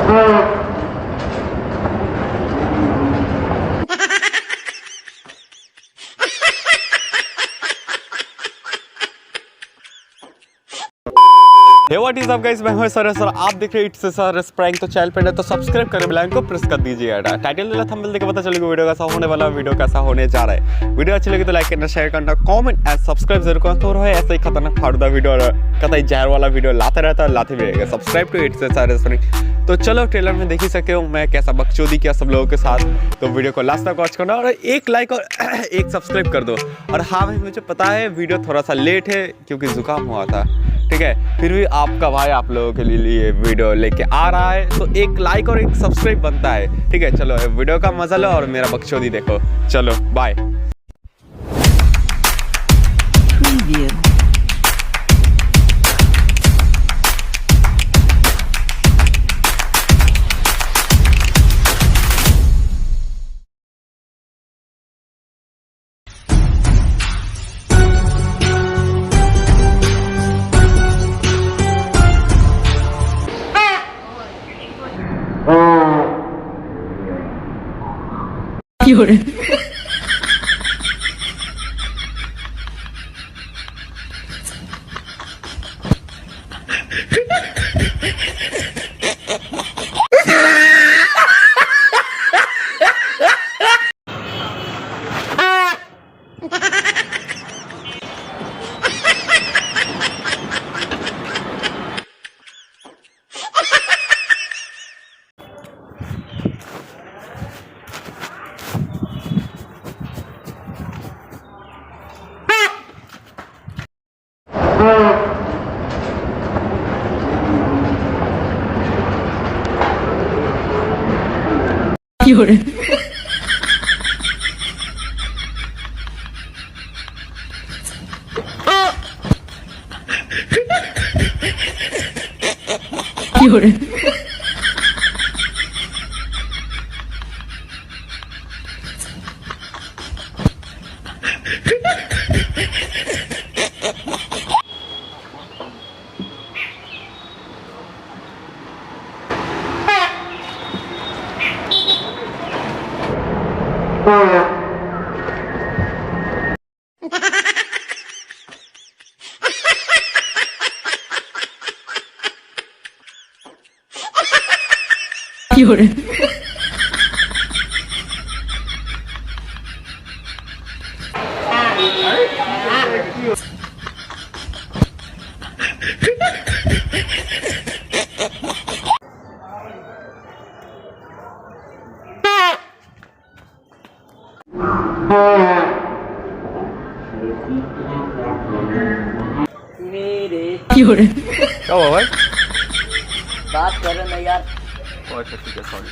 Hey what is up guys, मैं हूं sir आप देख रहे हैं इट्स सर प्रैंक। तो चैनल पे तो सब्सक्राइब करके बेल आइकन को प्रेस कर दीजिएगा। टाइटल वाला थंबनेल देख के पता चलेगा वीडियो कैसा होने वाला, वीडियो कैसा होने जा रहा है। वीडियो अच्छी लगी तो लाइक करना, शेयर करना, कमेंट एंड सब्सक्राइब जरूर करना। तो है ऐसा ही खतरनाक फाड़ूदा वीडियो और कतई जहर वाला वीडियो लाते रहता है, लाते भी रहेगा। Subscribe to it's sir prank. तो चलो ट्रेलर में देख ही सकते हो मैं कैसा बकचोदी किया सब लोगों के साथ। तो वीडियो को लास्ट तक वॉच करना और एक लाइक और एक सब्सक्राइब कर दो। और हाँ भाई, मुझे पता है वीडियो थोड़ा सा लेट है क्योंकि जुकाम हुआ था, ठीक है। फिर भी आपका भाई आप लोगों के लिए वीडियो लेके आ रहा है, तो एक लाइक और एक सब्सक्राइब बनता है, ठीक है। चलो वीडियो का मजा लो और मेरा बकचोदी देखो। चलो बाय। क्या हुआ भाई? बात कर रहे ना यार। अच्छा ठीक है, सॉरी।